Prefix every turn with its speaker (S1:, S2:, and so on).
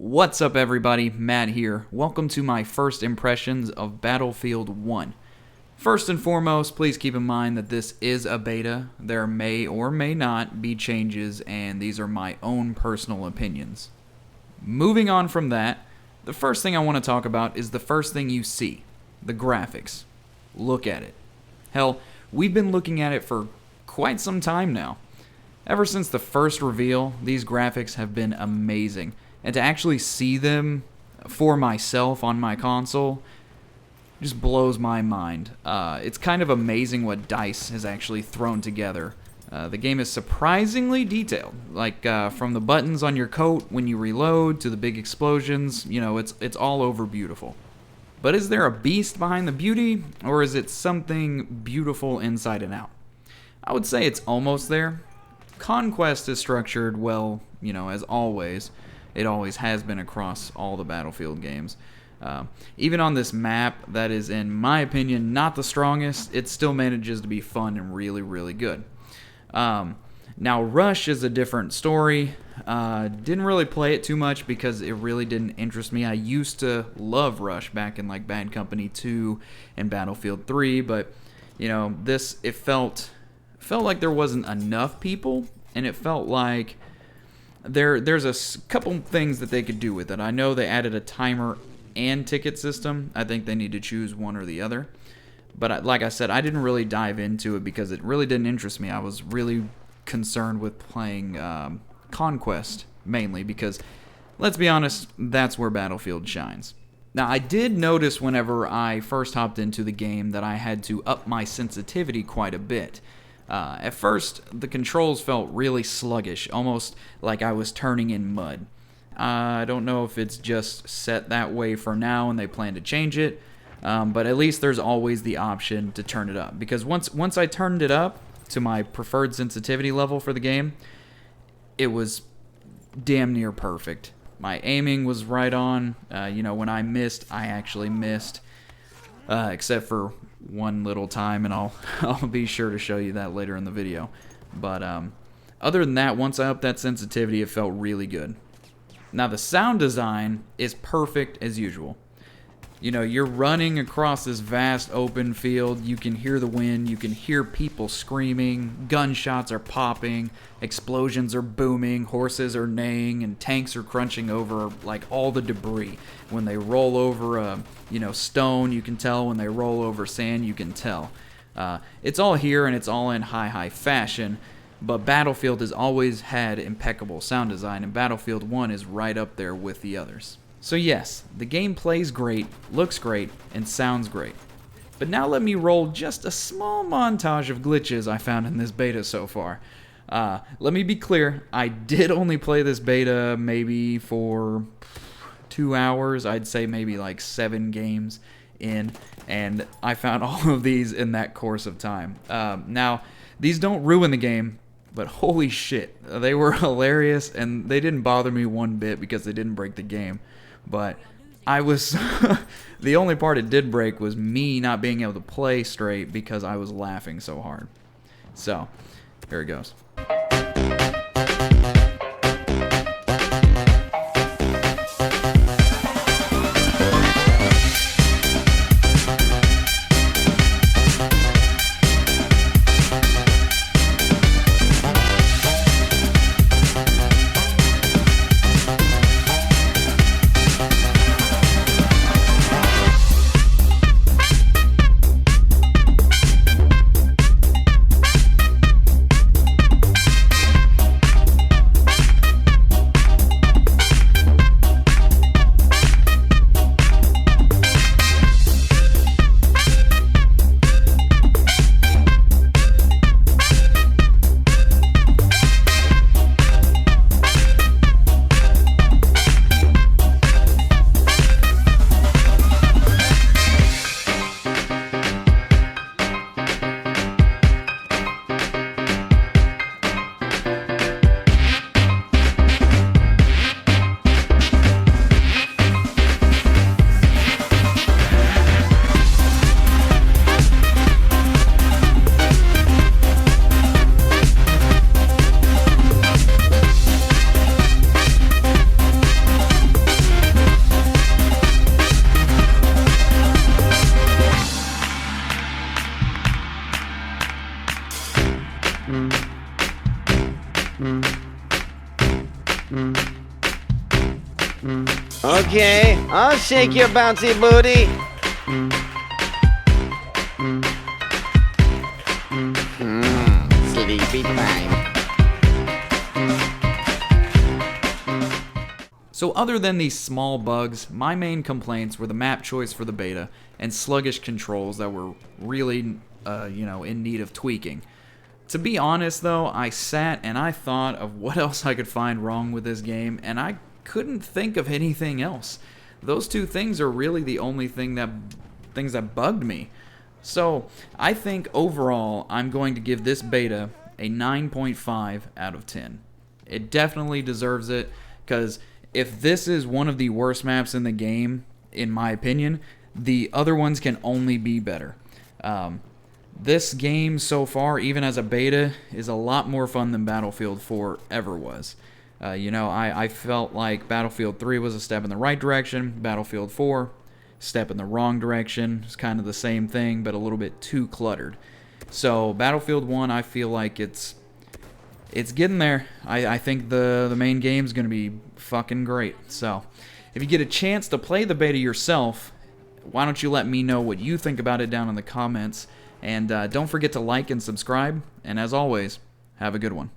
S1: What's up everybody, Matt here. Welcome to my first impressions of Battlefield 1. First and foremost, please keep in mind that this is a beta. There may or may not be changes, and these are my own personal opinions. Moving on from that, the first thing I want to talk about is the first thing you see, the graphics. Look at it. Hell, we've been looking at it for quite some time now. Ever since the first reveal, these graphics have been amazing. And to actually see them for myself on my console just blows my mind. It's kind of amazing what DICE has actually thrown together. The game is surprisingly detailed. Like from the buttons on your coat when you reload to the big explosions, you know, it's all over beautiful. But is there a beast behind the beauty, or is it something beautiful inside and out? I would say it's almost there. Conquest is structured well, you know, as always. It always has been across all the Battlefield games. Even on this map that is, in my opinion, not the strongest, it still manages to be fun and really, really good. Now, Rush is a different story. Didn't really play it too much because it really didn't interest me. I used to love Rush back in like Bad Company 2 and Battlefield 3, but you know, it felt like there wasn't enough people, and it felt like there's a couple things that they could do with it. I know they added a timer and ticket system. I think they need to choose one or the other. But like I said, I didn't really dive into it because it really didn't interest me. I was really concerned with playing Conquest mainly because, let's be honest, that's where Battlefield shines. Now, I did notice whenever I first hopped into the game that I had to up my sensitivity quite a bit. At first, the controls felt really sluggish, almost like I was turning in mud. I don't know if it's just set that way for now and they plan to change it, but at least there's always the option to turn it up. Because once I turned it up to my preferred sensitivity level for the game, it was damn near perfect. My aiming was right on. You know, when I missed, I actually missed, except for one little time, and I'll be sure to show you that later in the video. But other than that, once I upped that sensitivity, it felt really good. Now the sound design is perfect as usual. You know, you're running across this vast open field, you can hear the wind, you can hear people screaming, gunshots are popping, explosions are booming, horses are neighing, and tanks are crunching over like all the debris. When they roll over a stone, you can tell. When they roll over sand, you can tell. It's all here and it's all in high fashion, but Battlefield has always had impeccable sound design, and Battlefield 1 is right up there with the others. So yes, the game plays great, looks great, and sounds great. But now let me roll just a small montage of glitches I found in this beta so far. Let me be clear, I did only play this beta maybe for 2 hours. I'd say maybe like 7 games in, and I found all of these in that course of time. Now, these don't ruin the game, but holy shit, they were hilarious, and they didn't bother me one bit because they didn't break the game. But I was the only part it did break was me not being able to play straight because I was laughing so hard. So, here it goes.
S2: Okay, I'll shake your bouncy booty. Sleepy time.
S1: So other than these small bugs, my main complaints were the map choice for the beta and sluggish controls that were really, in need of tweaking. To be honest though, I sat and I thought of what else I could find wrong with this game, and I couldn't think of anything else. Those two things are really the only things that bugged me. So I think overall I'm going to give this beta a 9.5 out of 10. It definitely deserves it, because if this is one of the worst maps in the game, in my opinion, the other ones can only be better. This game so far, even as a beta, is a lot more fun than Battlefield 4 ever was. I felt like Battlefield 3 was a step in the right direction, Battlefield 4, step in the wrong direction. It's kind of the same thing, but a little bit too cluttered. So Battlefield 1, I feel like it's getting there. I think the main game is going to be fucking great. So if you get a chance to play the beta yourself, why don't you let me know what you think about it down in the comments. And don't forget to like and subscribe. And as always, have a good one.